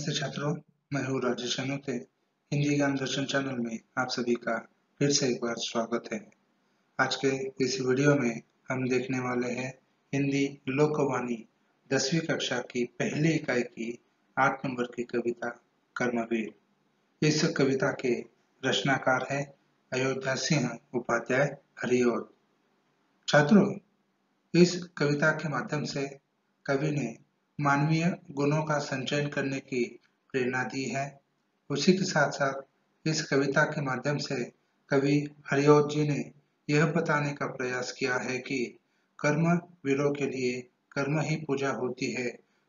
नमस्ते छात्रों, मैं हूँ राजेश अनोते। हिंदी ज्ञान दर्शन चैनल में आप सभी का फिर से एक बार स्वागत है। आज के इस वीडियो में हम देखने वाले हैं हिंदी लोकवाणी 10वीं कक्षा की पहली इकाई की 8 नंबर की कविता कर्मवीर। इस कविता के रचनाकार है अयोध्या सिंह उपाध्याय हरिऔध। छात्रों, इस कविता के माध्यम से कवि ने मानवीय गुणों का संचयन करने की प्रेरणा दी है। उसी के साथ साथ इस कविता के माध्यम से कवि हरिऔध जी ने यह बताने का प्रयास किया है कि कर्मवीरों के लिए कर्म ही पूजा होती है।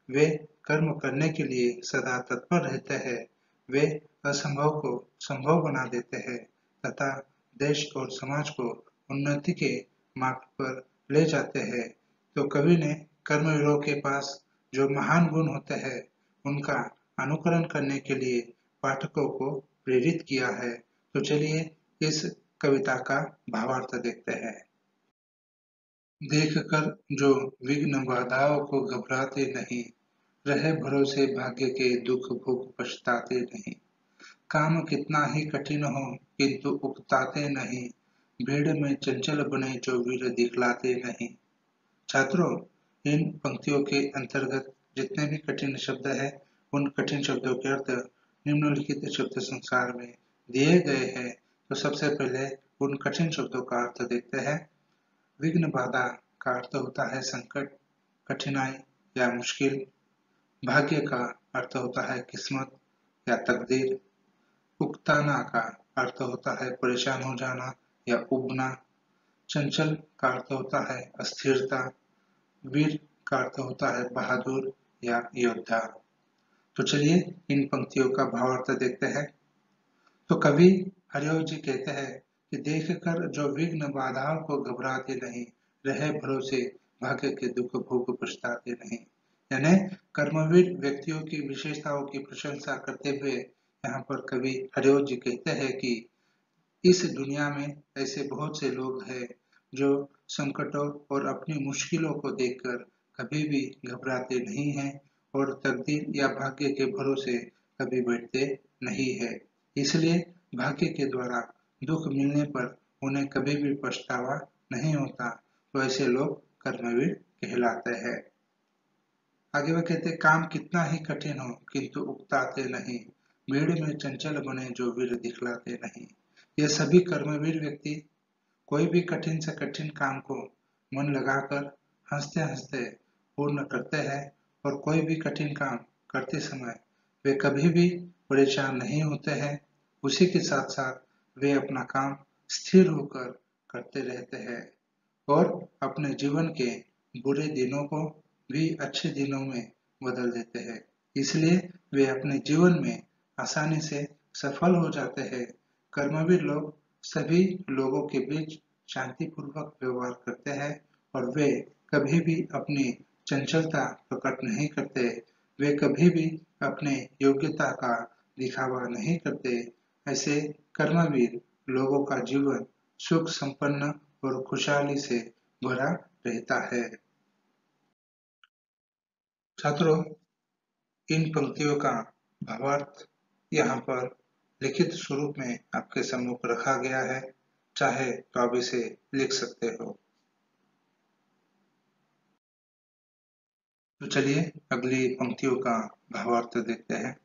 वे कर्म करने के लिए सदा तत्पर रहते हैं। वे असंभव को संभव बना देते हैं तथा देश और समाज को उन्नति के मार्ग पर ले जाते हैं। तो कवि ने कर्मवीरों के पास जो महान गुण होते हैं उनका अनुकरण करने के लिए पाठकों को प्रेरित किया है। तो चलिए इस कविता का भावार्थ देखते हैं। देखकर जो विघ्न बाधाओं को घबराते नहीं, रहे भरोसे भाग्य के दुख भोग पछताते नहीं। काम कितना ही कठिन हो किंतु उकताते नहीं, भीड़ में चंचल बने जो वीर दिखलाते नहीं। छात्रों, इन पंक्तियों के अंतर्गत जितने भी कठिन शब्द हैं, उन कठिन शब्दों के अर्थ निम्नलिखित शब्द संसार में दिए गए हैं। तो सबसे पहले उन कठिन शब्दों का अर्थ देखते हैं। विघ्न बाधा का अर्थ होता है संकट, कठिनाई या मुश्किल। भाग्य का अर्थ होता है किस्मत या तकदीर। उकताना का अर्थ होता है परेशान हो जाना या उबना। चंचल का अर्थ होता है अस्थिरता। वीर का अर्थ होता है बहादुर या योद्धा। तो चलिए इन पंक्तियों का भावार्थ देखते हैं। तो कवि हरिऔध जी कहते हैं कि देखकर जो विघ्न बाधाओं को घबराते नहीं, रहे भरोसे भाग्य के दुख भोग पछताते नहीं। यानी कर्मवीर व्यक्तियों की विशेषताओं की प्रशंसा करते हुए यहाँ पर कवि हरिऔध जी कहते हैं कि इस दुनिया में ऐसे बहुत से लोग हैं जो संकटों और अपनी मुश्किलों को देखकर कभी भी घबराते नहीं हैं और तकदीर या भाग्य के भरोसे कभी बैठते नहीं है। इसलिए भाग्य के द्वारा दुख मिलने पर उन्हें कभी भी पछतावा नहीं होता। तो ऐसे लोग कर्मवीर कहलाते हैं। आगे वह कहते काम कितना ही कठिन हो किंतु उकताते नहीं, भीड़ में चंचल बने जो वीर दिखलाते नहीं। यह सभी कर्मवीर व्यक्ति कोई भी कठिन से कठिन काम को मन लगाकर हंसते हंसते पूर्ण करते हैं और कोई भी कठिन काम करते समय वे कभी भी परेशान नहीं होते हैं। उसी के साथ साथ वे अपना काम स्थिर होकर करते रहते हैं और अपने जीवन के बुरे दिनों को भी अच्छे दिनों में बदल देते हैं। इसलिए वे अपने जीवन में आसानी से सफल हो जाते हैं। कर्मवीर लोग सभी लोगों के बीच शांतिपूर्वक व्यवहार करते हैं और वे कभी भी अपनी चंचलता प्रकट नहीं करते। वे कभी भी अपने योग्यता का दिखावा नहीं करते। ऐसे कर्मवीर लोगों का जीवन सुख संपन्न और खुशहाली से भरा रहता है। छात्रों, इन पंक्तियों का भावार्थ यहाँ पर लिखित स्वरूप में आपके सम्मुख रखा गया है। चाहे तो आप इसे लिख सकते हो। तो चलिए अगली पंक्तियों का भावार्थ देखते हैं।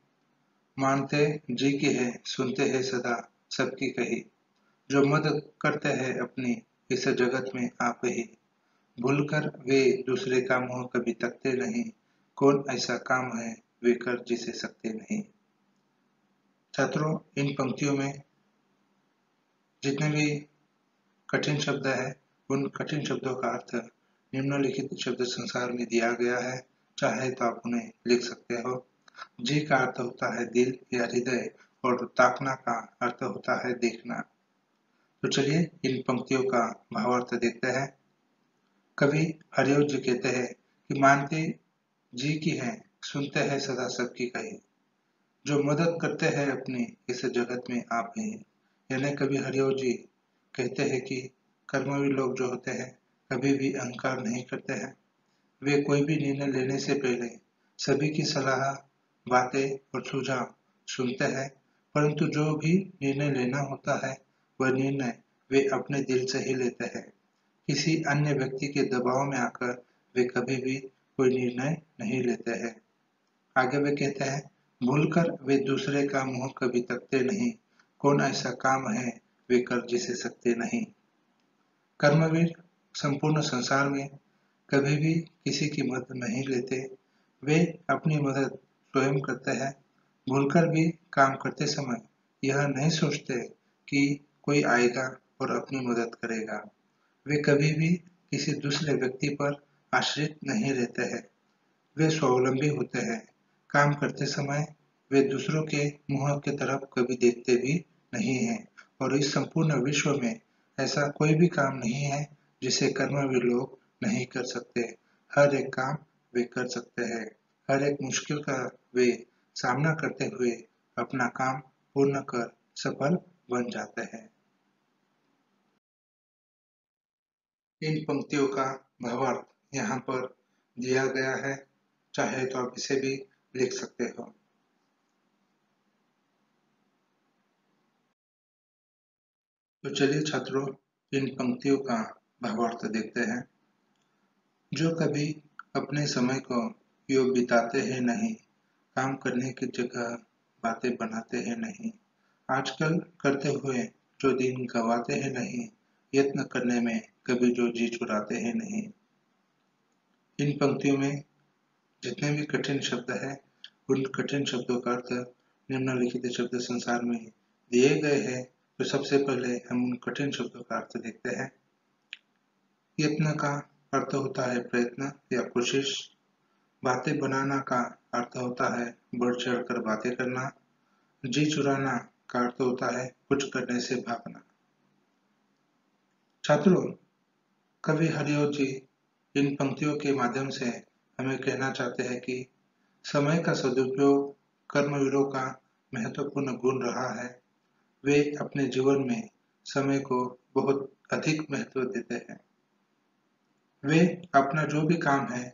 मानते जी की है, सुनते हैं सदा सबकी कही, जो मदद करते हैं अपनी इस जगत में आप ही। भूलकर वे दूसरे का मुंह कभी तकते नहीं, कौन ऐसा काम है वे कर जिसे सकते नहीं। छात्रों, इन पंक्तियों में जितने भी कठिन शब्द है उन कठिन शब्दों का अर्थ निम्नलिखित शब्द संसार में दिया गया है। चाहे तो आप उन्हें लिख सकते हो। जी का अर्थ होता है दिल या हृदय और ताकना का अर्थ होता है देखना। तो चलिए इन पंक्तियों का भावार्थ देखते हैं। कवि हरिऔध जी कहते हैं कि मानते जी की है, सुनते हैं सदा सबकी कही, जो मदद करते हैं अपनी इस जगत में आप ही। यानी कवि हरिऔध जी कहते हैं कि कर्मवीर लोग जो होते हैं कभी भी अहंकार नहीं करते हैं। वे कोई भी निर्णय लेने से पहले सभी की सलाह बातें और सुझाव सुनते हैं, परंतु जो भी निर्णय लेना होता है वह निर्णय वे अपने दिल से ही लेते हैं। किसी अन्य व्यक्ति के दबाव में आकर वे कभी भी कोई निर्णय नहीं लेते हैं। आगे वे कहते हैं, भूलकर वे दूसरे का मुंह कभी तकते नहीं, कौन ऐसा काम है वे कर जिसे सकते नहीं। कर्मवीर संपूर्ण संसार में कभी भी किसी की मदद नहीं लेते, वे अपनी मदद स्वयं करते हैं। भूलकर भी काम करते समय यह नहीं सोचते कि कोई आएगा और अपनी मदद करेगा। वे कभी भी किसी दूसरे व्यक्ति पर आश्रित नहीं रहते हैं, वे स्वावलंबी होते हैं। काम करते समय वे दूसरों के मुंह की तरफ कभी देखते भी नहीं हैं और इस संपूर्ण विश्व में ऐसा कोई भी काम नहीं है जिसे कर्मवीर लोग नहीं कर सकते। हर एक काम वे कर सकते हैं। हर एक मुश्किल का वे सामना करते हुए अपना काम पूर्ण कर सफल बन जाते हैं। इन पंक्तियों का भावार्थ यहाँ पर दिया गया है, चाहे तो आप इसे भी लिख सकते हो। तो चलिए छात्रों, इन पंक्तियों का भावार्थ देखते हैं। जो कभी अपने समय को यूं बिताते हैं नहीं, काम करने की जगह बातें बनाते हैं नहीं, आजकल करते हुए जो दिन गंवाते हैं नहीं, यत्न करने में कभी जो जी चुराते हैं नहीं। इन पंक्तियों में जितने भी कठिन शब्द हैं, उन कठिन शब्दों का अर्थ निम्नलिखित शब्द संसार में दिए गए हैं। तो सबसे पहले हम उन कठिन शब्दों का अर्थ देखते हैं। यत्न का अर्थ होता है प्रयत्न या कोशिश। बातें बनाना का अर्थ होता है बढ़ चढ़ कर बातें करना। जी चुराना का अर्थ होता है कुछ करने से भागना। छात्रों, कवि हरिओ जी इन पंक्तियों के माध्यम से हमें कहना चाहते हैं कि समय का सदुपयोग कर्मवीरों का महत्वपूर्ण गुण रहा है। वे अपने जीवन में समय को बहुत अधिक महत्व देते हैं। वे अपना जो भी काम है,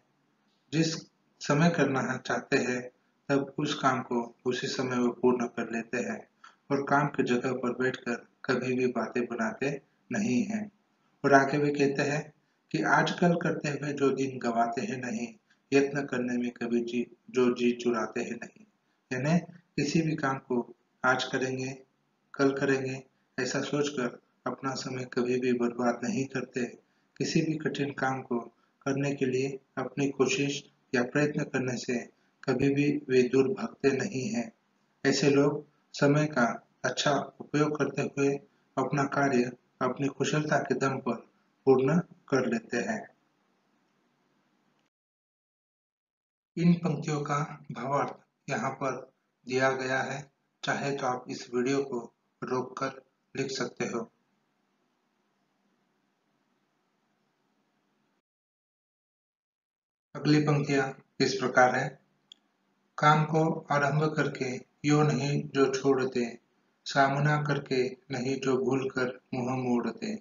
जिस समय करना है चाहते हैं, तब उस काम को उसी समय वो पूर्ण कर लेते हैं और काम की जगह पर बैठकर कभी भी बातें बनाते नहीं हैं। और आगे भी कहते हैं कि आजकल करते हुए जो दिन गंवाते हैं नहीं, यत्न करने में कभी जो जी चुराते हैं नहीं। यानी किसी भी काम को आज करेंगे, कल करेंगे, ऐसा सोचकर अपना समय कभी भी बर्बाद नहीं करते। किसी भी कठिन काम को करने के लिए अपनी कोशिश या प्रयत्न करने से कभी भी वे दूर भागते नहीं हैं। ऐसे लोग समय का अच्छा उपयोग करते हुए अपना कार्य अपनी कुशलता के दम पर पूर्ण कर लेते हैं। इन पंक्तियों का भावार्थ यहाँ पर दिया गया है, चाहे तो आप इस वीडियो को रोककर लिख सकते हो। अगली पंक्तियाँ इस प्रकार है। काम को आरंभ करके यो नहीं जो छोड़ दे, सामना करके नहीं जो भूल कर मुंह मोड़ दे,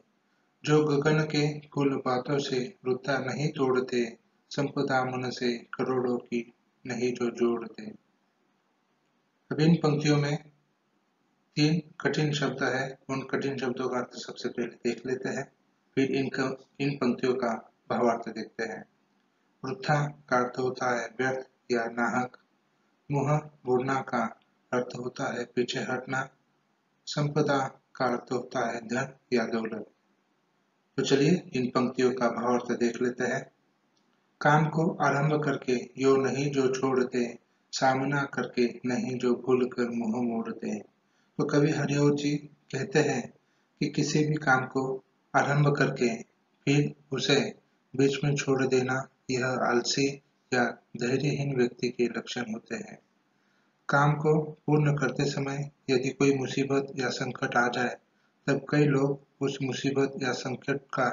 जो गगन के कुल बातों से रुता नहीं तोड़ते, संपदा मन से करोड़ों की नहीं जो जोड़ दे। अब इन पंक्तियों में 3 कठिन शब्द है, उन कठिन शब्दों का अर्थ सबसे पहले देख लेते हैं, फिर इन पंक्तियों का भावार्थ देखते हैं। वृथा का अर्थ होता है व्यर्थ या नाहक। मुंह मोड़ना का अर्थ होता है पीछे हटना। संपदा का अर्थ होता है धन या दौलत। तो चलिए इन पंक्तियों का भावार्थ देख लेते हैं। काम को आरंभ करके यो नहीं जो छोड़ते, सामना करके नहीं जो भूल कर मुंह मोड़ते। तो कवि हरिओ जी कहते हैं कि किसी भी काम को आरंभ करके फिर उसे बीच में छोड़ देना, यह आलसी या धैर्यहीन व्यक्ति के लक्षण होते हैं। काम को पूर्ण करते समय यदि कोई मुसीबत या संकट आ जाए, तब कई लोग उस मुसीबत या संकट का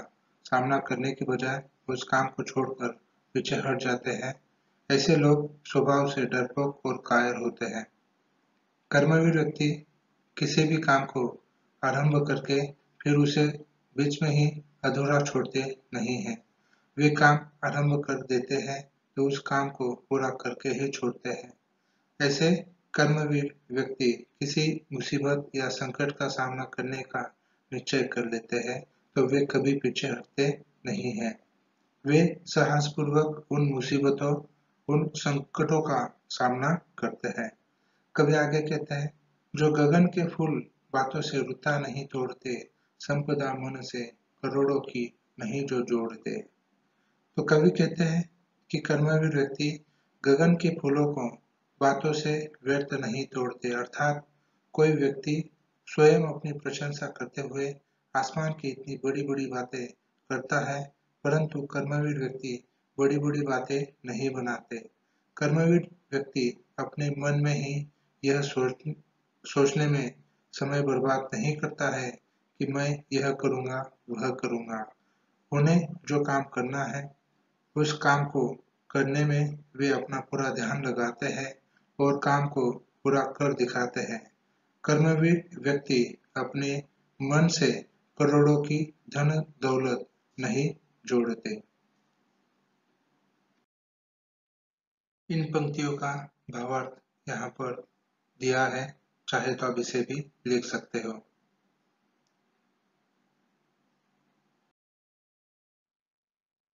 सामना करने के बजाय उस काम को छोड़कर पीछे हट जाते हैं। ऐसे लोग स्वभाव से डरपोक और कायर होते हैं। कर्मवीर व्यक्ति किसी भी काम को आरंभ करके फिर उसे बीच में ही अधूरा छोड़ते नहीं हैं। वे काम आरंभ कर देते हैं तो उस काम को पूरा करके ही छोड़ते हैं। ऐसे कर्मवीर व्यक्ति किसी मुसीबत या संकट का सामना करने का निश्चय कर लेते हैं तो वे कभी पीछे हटते नहीं हैं। वे साहसपूर्वक उन मुसीबतों, उन संकटों का सामना करते हैं। कवि आगे कहते हैं, जो गगन के फूल बातों से रुता नहीं तोड़ते, संपदा मन से करोड़ों की नहीं जो जोड़ते। तो कवि कहते हैं कि कर्मवीर व्यक्ति गगन के फूलों को बातों से व्यर्थ नहीं तोड़ते, अर्थात कोई व्यक्ति स्वयं अपनी प्रशंसा करते हुए आसमान की इतनी बड़ी बड़ी बातें करता है, परंतु कर्मवीर व्यक्ति बड़ी बड़ी बातें नहीं बनाते। कर्मवीर व्यक्ति अपने मन में ही यह सोचने में समय बर्बाद नहीं करता है कि मैं यह करूंगा, वह करूंगा। उन्हें जो काम करना है उस काम को करने में वे अपना पूरा ध्यान लगाते हैं और काम को पूरा कर दिखाते हैं। कर्मवीर व्यक्ति अपने मन से करोड़ों की धन दौलत नहीं जोड़ते। इन पंक्तियों का भावार्थ यहाँ पर दिया है, चाहे तो आप इसे भी लिख सकते हो।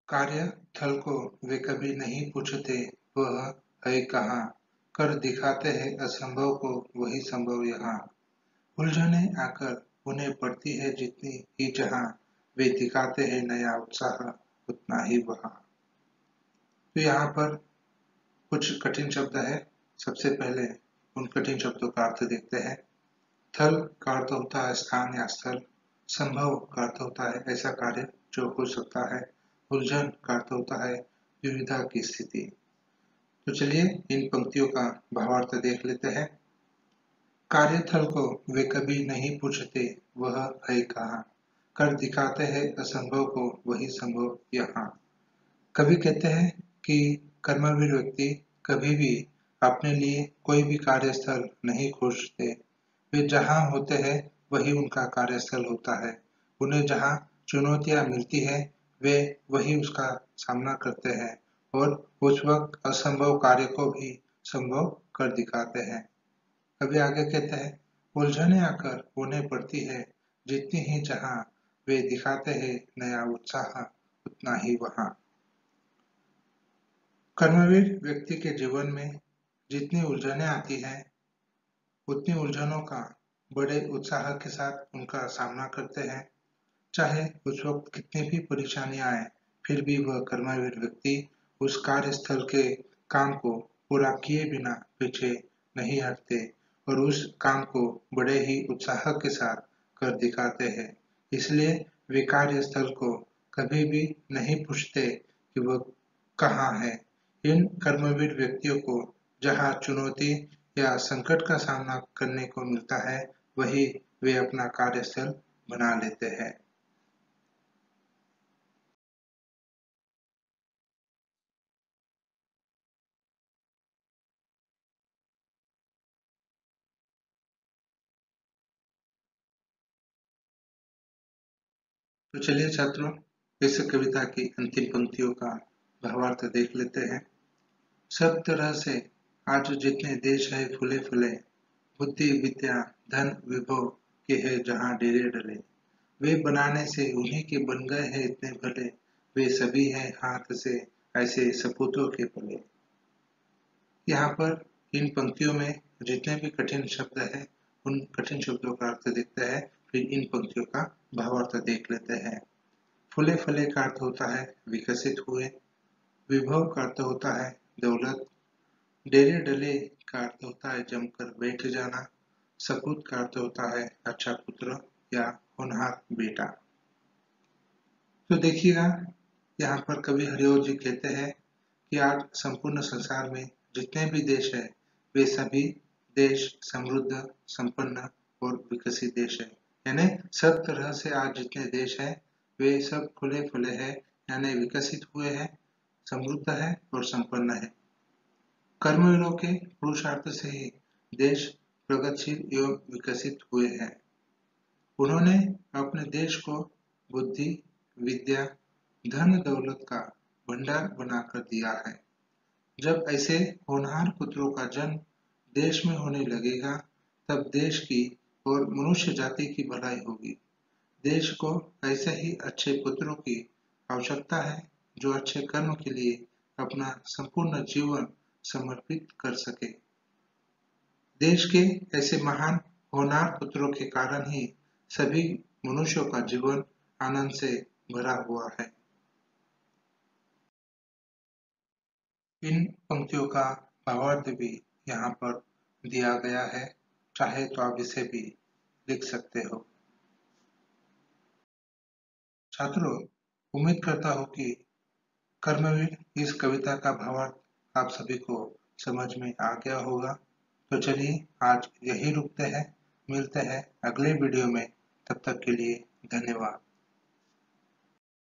कार्य थल को वे कभी नहीं पूछते, वह है कहाँ, कर दिखाते हैं असंभव को वही संभव यहाँ। उलझने आकर उन्हें पड़ती है जितनी ही जहाँ, वे दिखाते हैं नया उत्साह उतना ही वहाँ। तो यहाँ पर कुछ कठिन शब्द है। सबसे पहले उन कठिन शब्दों का अर्थ देखते हैं। थल का अर्थ होता है स्थान या स्थल। संभव का अर्थ होता है ऐसा कार्य जो हो सकता है। उलझन का अर्थ होता है दुविधा की स्थिति। तो चलिए इन पंक्तियों का भावार्थ देख लेते हैं। कार्यस्थल को वे कभी नहीं पूछते, वह है कहाँ, कर दिखाते हैं असंभव को वही संभव यहाँ। कवि कहते हैं कि कर्मवीर व्यक्ति कभी भी अपने लिए कोई भी कार्यस्थल नहीं खोजते। वे जहाँ होते हैं वही उनका कार्यस्थल होता है। उन्हें जहाँ चुनौतियाँ मिलती है वे वही उसका सामना करते हैं और उस वक्त असंभव कार्य को भी संभव कर दिखाते हैं। कवि आगे कहते हैं, उलझने आकर उन्हें पड़ती है जितनी ही जहाँ, वे दिखाते हैं नया उत्साह उतना ही वहाँ। कर्मवीर व्यक्ति के जीवन में जितनी उलझने आती हैं उतनी उलझनों का बड़े उत्साह के साथ उनका सामना करते हैं। चाहे उस वक्त कितनी भी परेशानियां आए फिर भी वह कर्मवीर व्यक्ति उस कार्यस्थल के काम को पूरा किए बिना पीछे नहीं हटते और उस काम को बड़े ही उत्साह के साथ कर दिखाते हैं। इसलिए वे कार्यस्थल को कभी भी नहीं पूछते कि वह कहाँ है। इन कर्मवीर व्यक्तियों को जहाँ चुनौती या संकट का सामना करने को मिलता है वही वे अपना कार्यस्थल बना लेते हैं। तो चलिए छात्रों, इस कविता की अंतिम पंक्तियों का भावार्थ देख लेते हैं। सब तरह से आज जितने देश है फूले फूले, बुद्धि विद्या धन विभव के है जहाँ डेरे डले, वे बनाने से उन्हीं के बन गए हैं इतने भले, वे सभी हैं हाथ से ऐसे सपूतों के पले। यहाँ पर इन पंक्तियों में जितने भी कठिन शब्द हैं उन कठिन शब्दों का अर्थ देखते हैं, फिर इन पंक्तियों का भावार्थ देख लेते हैं। फूले फले का अर्थ होता है विकसित हुए। विभव का अर्थ होता है दौलत। डेरे डले का अर्थ होता है जमकर बैठ जाना। सपूत का अर्थ होता है अच्छा पुत्र या होनहार बेटा। तो देखिएगा, यहाँ पर कवि हरिओ जी कहते हैं कि आज संपूर्ण संसार में जितने भी देश है वे सभी देश समृद्ध, संपन्न और विकसित देश है। यानी सब तरह से आज जितने देश है वे सब खुले फुले हैं, यानी विकसित हुए हैं, समृद्ध है और संपन्न है। कर्मवीरों के पुरुषार्थ से ही देश प्रगतिशील एवं विकसित हुए हैं। उन्होंने अपने देश को बुद्धि, विद्या, धन दौलत का भंडार बनाकर दिया है। जब ऐसे होनहार पुत्रों का जन्म देश में होने लगेगा, तब देश की और मनुष्य जाति की भलाई होगी। देश को ऐसे ही अच्छे पुत्रों की आवश्यकता है, जो अच्छे कर्म के लिए अपना संपूर्ण जीवन समर्पित कर सके। देश के ऐसे महान होनहार पुत्रों के कारण ही सभी मनुष्यों का जीवन आनंद से भरा हुआ है। इन पंक्तियों का भावार्थ भी यहाँ पर दिया गया है, चाहे तो आप इसे भी लिख सकते हो। छात्रों, उम्मीद करता हूँ कि कर्मवीर इस कविता का भावार्थ आप सभी को समझ में आ गया होगा। तो चलिए आज यही रुकते हैं, मिलते हैं अगले वीडियो में। तब तक के लिए धन्यवाद।